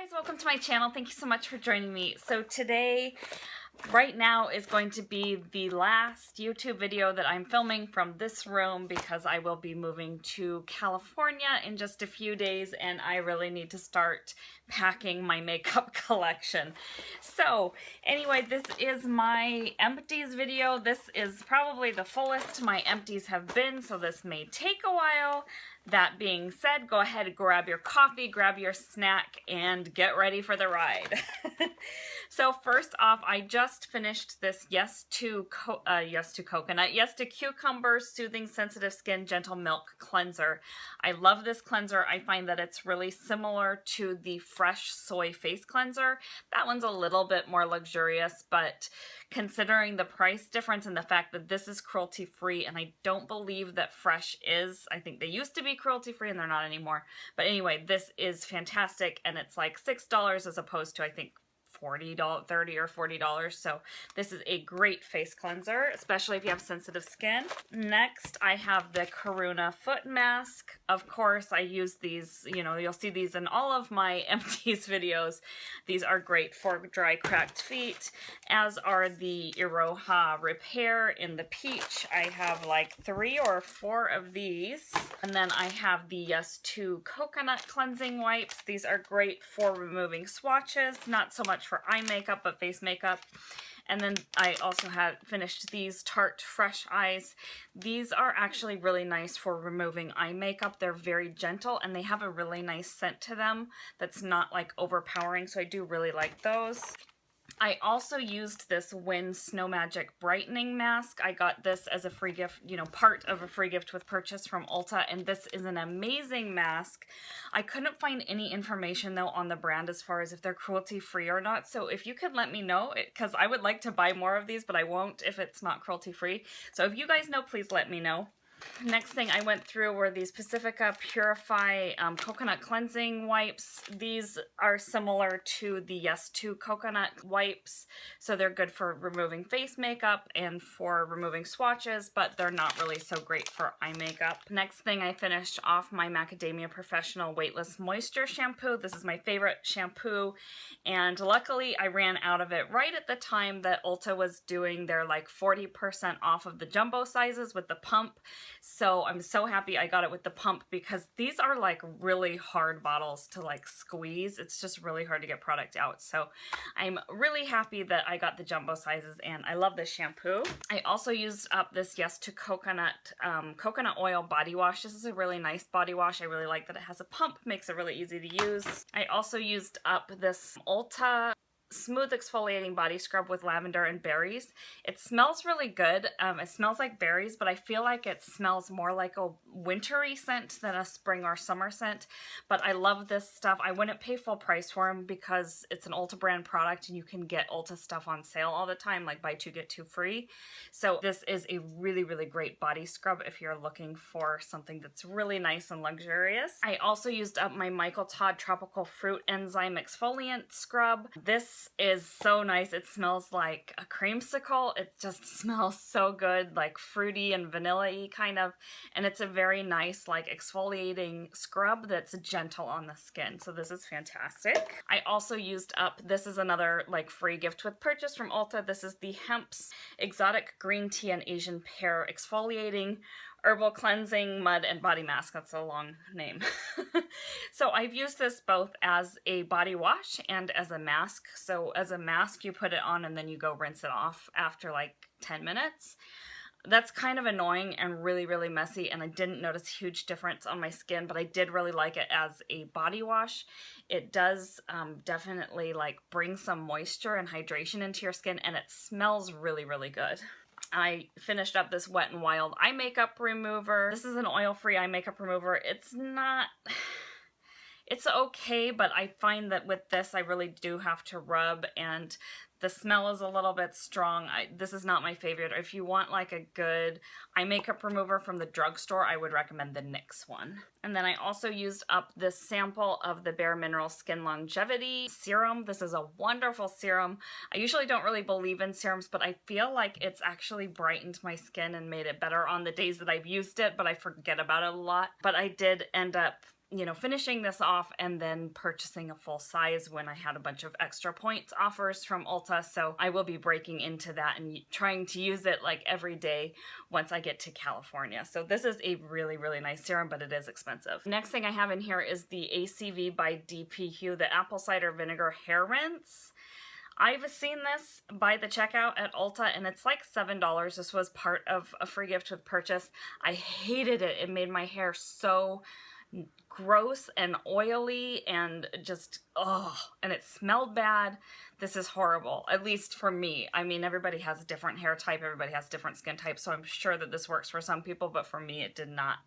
Guys, welcome to my channel. Thank you so much for joining me. So today, right now, is going to be the last YouTube video that I'm filming from this room because I will be moving to California in just a few days and I really need to start packing my makeup collection. So anyway, this is my empties video. This is probably the fullest my empties have been, so this may take a while. That being said, go ahead and grab your coffee, grab your snack, and get ready for the ride. So first off, I just finished this Yes to Cucumber Soothing Sensitive Skin Gentle Milk Cleanser. I love this cleanser. I find that it's really similar to the Fresh Soy Face Cleanser. That one's a little bit more luxurious, but considering the price difference and the fact that this is cruelty-free, and I don't believe that Fresh is. I think they used to be cruelty-free and they're not anymore. But anyway, this is fantastic, and it's like $6 as opposed to, I think, $30 or $40. So this is a great face cleanser, especially if you have sensitive skin. Next, I have the Karuna foot mask. Of course, I use these, you'll see these in all of my empties videos. These are great for dry, cracked feet, as are the Iroha Repair in the peach. I have like 3 or 4 of these. And then I have the Yes to Coconut Cleansing Wipes. These are great for removing swatches, not so much for eye makeup, but face makeup. And then I also had finished these Tarte Fresh Eyes. These are actually really nice for removing eye makeup. They're very gentle and they have a really nice scent to them that's not like overpowering, so I do really like those. I also used this Win Snow Magic Brightening Mask. I got this as a free gift, part of a free gift with purchase from Ulta, and this is an amazing mask. I couldn't find any information, though, on the brand as far as if they're cruelty-free or not, so if you could let me know, because I would like to buy more of these, but I won't if it's not cruelty-free. So if you guys know, please let me know. Next thing I went through were these Pacifica Purify Coconut Cleansing Wipes. These are similar to the Yes to Coconut wipes, so they're good for removing face makeup and for removing swatches, but they're not really so great for eye makeup. Next thing, I finished off my Macadamia Professional Weightless Moisture Shampoo. This is my favorite shampoo, and luckily I ran out of it right at the time that Ulta was doing their like 40% off of the jumbo sizes with the pump. So I'm so happy I got it with the pump because these are like really hard bottles to like squeeze. It's just really hard to get product out. So I'm really happy that I got the jumbo sizes and I love this shampoo. I also used up this Yes to Coconut coconut oil body wash. This is a really nice body wash. I really like that it has a pump, makes it really easy to use. I also used up this Ulta Smooth Exfoliating Body Scrub with lavender and berries. It smells really good. It smells like berries, but I feel like it smells more like a wintry scent than a spring or summer scent. But I love this stuff. I wouldn't pay full price for them because it's an Ulta brand product and you can get Ulta stuff on sale all the time, like buy 2 get 2 free. So this is a really, really great body scrub if you're looking for something that's really nice and luxurious. I also used up my Michael Todd Tropical Fruit Enzyme Exfoliant Scrub. This is so nice. It smells like a creamsicle. It just smells so good, like fruity and vanilla-y kind of, and it's a very nice like exfoliating scrub that's gentle on the skin. So this is fantastic. I also used up, this is another like free gift with purchase from Ulta. This is the Hemp's Exotic Green Tea and Asian Pear Exfoliating Herbal Cleansing Mud and Body Mask. That's a long name. So I've used this both as a body wash and as a mask. So as a mask, you put it on and then you go rinse it off after like 10 minutes. That's kind of annoying and really, really messy, and I didn't notice a huge difference on my skin, but I did really like it as a body wash. It does definitely like bring some moisture and hydration into your skin, and it smells really, really good. I finished up this Wet n Wild eye makeup remover. This is an oil-free eye makeup remover. It's okay, but I find that with this I really do have to rub, and the smell is a little bit strong. This is not my favorite. If you want like a good eye makeup remover from the drugstore, I would recommend the NYX one. And then I also used up this sample of the Bare Minerals Skin Longevity Serum. This is a wonderful serum. I usually don't really believe in serums, but I feel like it's actually brightened my skin and made it better on the days that I've used it, but I forget about it a lot. But I did end up you know, finishing this off and then purchasing a full size when I had a bunch of extra points offers from Ulta. So I will be breaking into that and trying to use it like every day once I get to California. So this is a really, really nice serum, but it is expensive. Next thing I have in here is the ACV by DP Hue, the apple cider vinegar hair rinse. I've seen this by the checkout at Ulta, and it's like $7. This was part of a free gift with purchase. I hated it. It made my hair so gross and oily and just, and it smelled bad. This is horrible, at least for me. I mean, everybody has a different hair type, everybody has different skin types, so I'm sure that this works for some people, but for me it did not.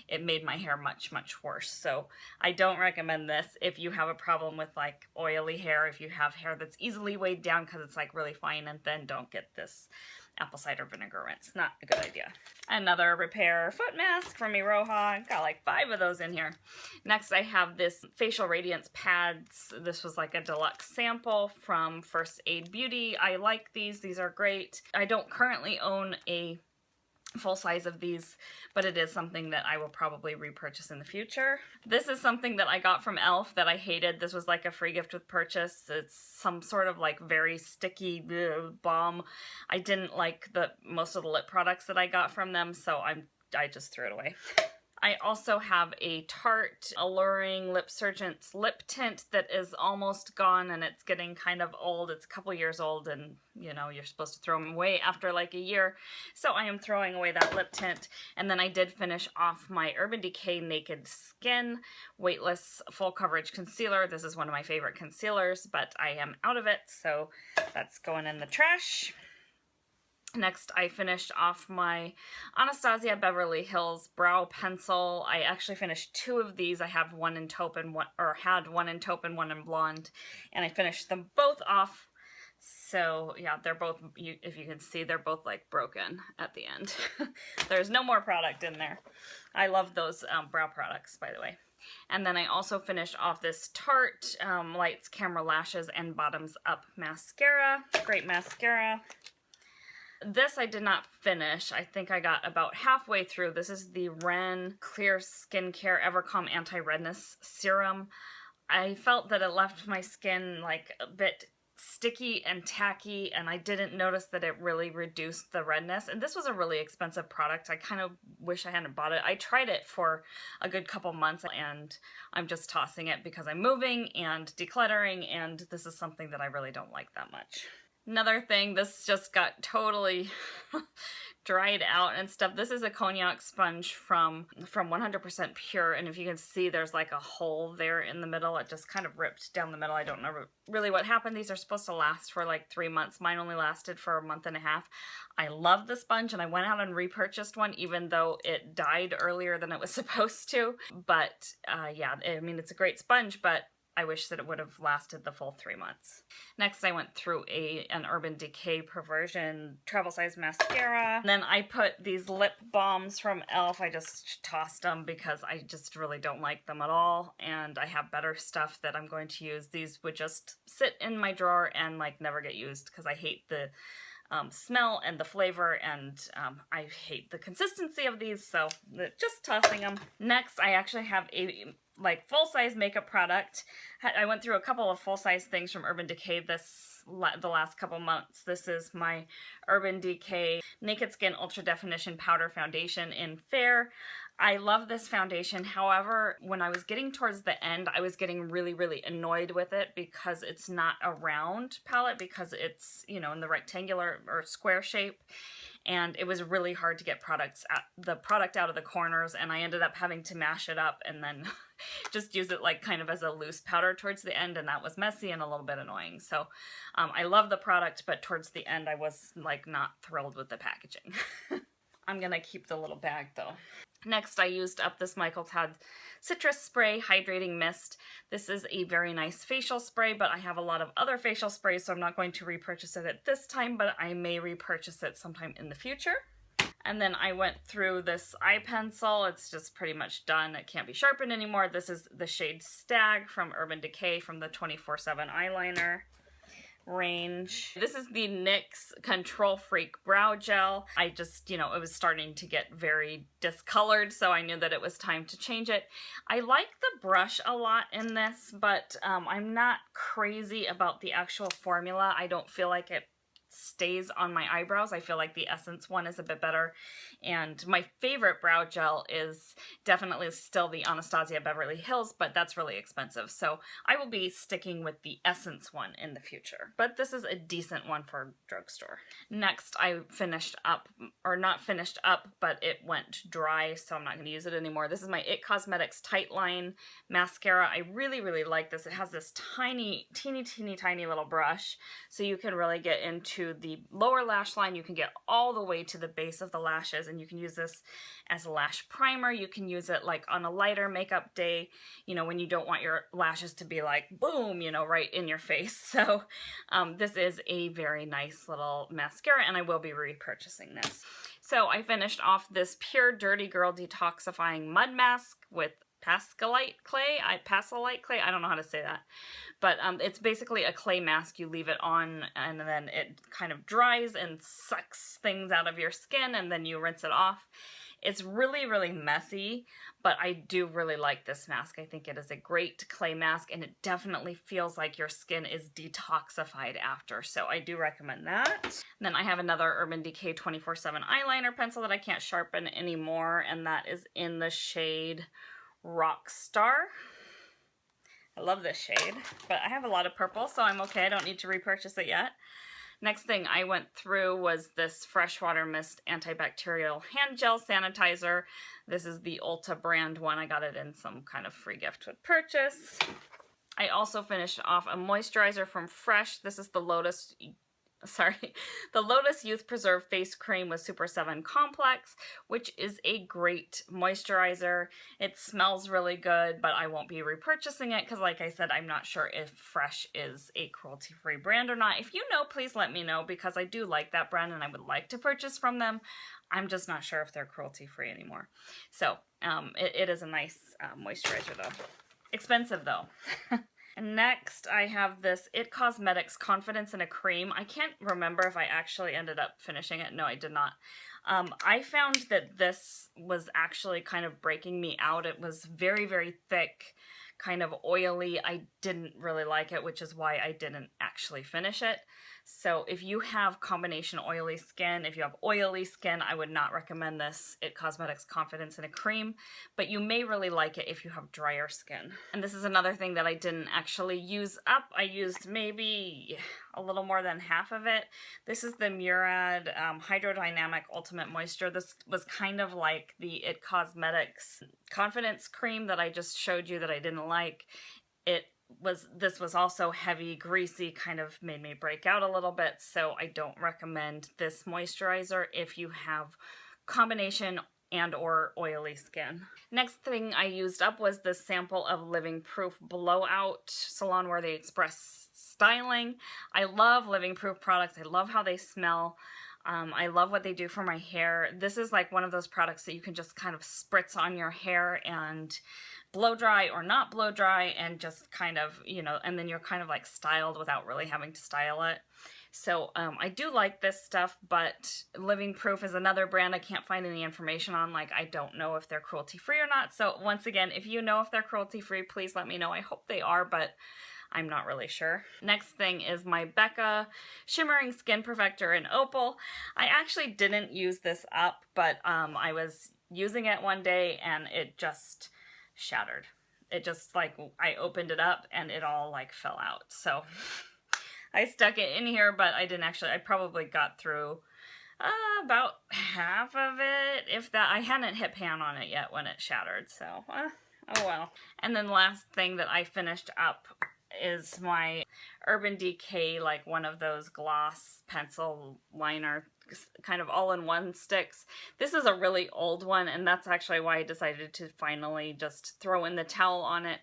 It made my hair much, much worse. So I don't recommend this if you have a problem with like oily hair, if you have hair that's easily weighed down because it's like really fine and thin, don't get this apple cider vinegar rinse. Not a good idea. Another repair foot mask from Iroha. Got like 5 of those in here. Next I have this facial radiance pads. This was like a deluxe sample from First Aid Beauty. I like these. These are great. I don't currently own a full size of these, but it is something that I will probably repurchase in the future. This is something that I got from e.l.f. that I hated. This was like a free gift with purchase. It's some sort of like very sticky balm. I didn't like most of the lip products that I got from them, so I just threw it away. I also have a Tarte Alluring Lip Surgence lip tint that is almost gone and it's getting kind of old. It's a couple years old and, you know, you're supposed to throw them away after like a year. So I am throwing away that lip tint. And then I did finish off my Urban Decay Naked Skin Weightless Full Coverage Concealer. This is one of my favorite concealers, but I am out of it, so that's going in the trash. Next, I finished off my Anastasia Beverly Hills Brow Pencil. I actually finished 2 of these. I have one in taupe and had one in taupe and one in blonde, and I finished them both off. So yeah, they're both, if you can see, they're both like broken at the end. There's no more product in there. I love those brow products, by the way. And then I also finished off this Tarte Lights Camera Lashes and Bottoms Up Mascara. Great mascara. This I did not finish. I think I got about halfway through. This is the Ren Clear Skincare Evercalm Anti-Redness Serum. I felt that it left my skin like a bit sticky and tacky, and I didn't notice that it really reduced the redness. And this was a really expensive product. I kind of wish I hadn't bought it. I tried it for a good couple months and I'm just tossing it because I'm moving and decluttering, and this is something that I really don't like that much. Another thing, this just got totally dried out and stuff. This is a cognac sponge from 100% Pure, and if you can see, there's like a hole there in the middle. It just kind of ripped down the middle. I don't know really what happened. These are supposed to last for like 3 months. Mine only lasted for a month and a half. I love the sponge, and I went out and repurchased one, even though it died earlier than it was supposed to. But yeah, I mean, it's a great sponge, but I wish that it would have lasted the full 3 months. Next, I went through an Urban Decay Perversion travel size mascara. And then I put these lip balms from e.l.f. I just tossed them because I just really don't like them at all. And I have better stuff that I'm going to use. These would just sit in my drawer and like never get used because I hate the smell and the flavor, and I hate the consistency of these, so just tossing them. Next, I actually have a like full-size makeup product. I went through a couple of full-size things from Urban Decay the last couple months. This is my Urban Decay Naked Skin Ultra Definition Powder Foundation in Fair. I love this foundation. However, when I was getting towards the end, I was getting really, really annoyed with it because it's not a round palette, because it's, you know, in the rectangular or square shape. And it was really hard to get the product out of the corners, and I ended up having to mash it up and then just use it like kind of as a loose powder towards the end, and that was messy and a little bit annoying. So I love the product, but towards the end I was like not thrilled with the packaging. I'm gonna keep the little bag though. Next, I used up this Michael Todd Citrus Spray Hydrating Mist. This is a very nice facial spray, but I have a lot of other facial sprays, so I'm not going to repurchase it at this time, but I may repurchase it sometime in the future. And then I went through this eye pencil. It's just pretty much done. It can't be sharpened anymore. This is the shade Stag from Urban Decay from the 24/7 eyeliner. range. This is the NYX Control Freak Brow Gel. I just, it was starting to get very discolored, so I knew that it was time to change it. I like the brush a lot in this, but I'm not crazy about the actual formula. I don't feel like it stays on my eyebrows. I feel like the Essence one is a bit better. And my favorite brow gel is definitely still the Anastasia Beverly Hills, but that's really expensive. So I will be sticking with the Essence one in the future. But this is a decent one for drugstore. Next, I finished up, or not finished up, but it went dry, so I'm not going to use it anymore. This is my IT Cosmetics Tight Line Mascara. I really, really like this. It has this teeny little brush, so you can really get into the lower lash line. You can get all the way to the base of the lashes, and you can use this as a lash primer. You can use it like on a lighter makeup day, when you don't want your lashes to be like boom, right in your face. So this is a very nice little mascara, and I will be repurchasing this. So I finished off this Pure Dirty Girl Detoxifying Mud Mask with Pascalite clay. I don't know how to say that. But it's basically a clay mask. You leave it on, and then it kind of dries and sucks things out of your skin, and then you rinse it off. It's really, really messy, but I do really like this mask. I think it is a great clay mask, and it definitely feels like your skin is detoxified after, so I do recommend that. And then I have another Urban Decay 24/7 eyeliner pencil that I can't sharpen anymore, and that is in the shade Rockstar. I love this shade, but I have a lot of purple, so I'm okay. I don't need to repurchase it yet. Next thing I went through was this Freshwater Mist Antibacterial Hand Gel Sanitizer. This is the Ulta brand one. I got it in some kind of free gift with purchase. I also finished off a moisturizer from Fresh. This is the Lotus Youth Preserve Face Cream with Super 7 Complex, which is a great moisturizer. It smells really good, but I won't be repurchasing it because, like I said, I'm not sure if Fresh is a cruelty-free brand or not. If you know, please let me know, because I do like that brand and I would like to purchase from them. I'm just not sure if they're cruelty-free anymore. So it is a nice moisturizer, though. Expensive, though. And next, I have this IT Cosmetics Confidence in a Cream. I can't remember if I actually ended up finishing it. No, I did not. I found that this was actually kind of breaking me out. It was very, very thick, kind of oily. I didn't really like it, which is why I didn't actually finish it. So if you have combination oily skin, if you have oily skin, I would not recommend this IT Cosmetics Confidence in a Cream, but you may really like it if you have drier skin. And this is another thing that I didn't actually use up. I used maybe a little more than half of it. This is the Murad Hydrodynamic Ultimate Moisture. This was kind of like the IT Cosmetics Confidence Cream that I just showed you that I didn't like. This was also heavy, greasy, kind of made me break out a little bit, so I don't recommend this moisturizer if you have combination and or oily skin. Next thing I used up was this sample of Living Proof Blowout Salon Worthy Express Styling. I love Living Proof products. I love how they smell. I love what they do for my hair. This is like one of those products that you can just kind of spritz on your hair and blow dry or not blow dry, and just kind of, and then you're kind of like styled without really having to style it. So I do like this stuff, but Living Proof is another brand I can't find any information on. Like, I don't know if they're cruelty-free or not. So once again, if you know if they're cruelty-free, please let me know. I hope they are, but I'm not really sure. Next thing is my Becca Shimmering Skin Perfector in Opal. I actually didn't use this up, but I was using it one day and it just shattered. It just, like, I opened it up and it all like fell out. So I stuck it in here, but I didn't actually, I probably got through about half of it, if that. I hadn't hit pan on it yet when it shattered, so oh well. And then last thing that I finished up is my Urban Decay, like one of those gloss pencil liner kind of all-in-one sticks. This is a really old one, and that's actually why I decided to finally just throw in the towel on it,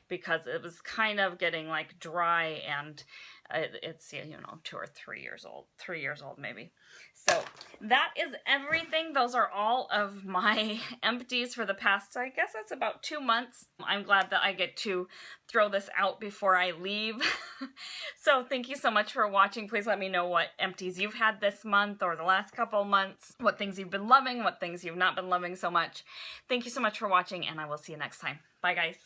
because it was kind of getting like dry, and it's, you know, 2 or 3 years old, 3 years old maybe. So that is everything. Those are all of my empties for the past, I guess that's about 2 months. I'm glad that I get to throw this out before I leave. So thank you so much for watching. Please let me know what empties you've had this month or the last couple months, what things you've been loving, what things you've not been loving so much. Thank you so much for watching, and I will see you next time. Bye, guys.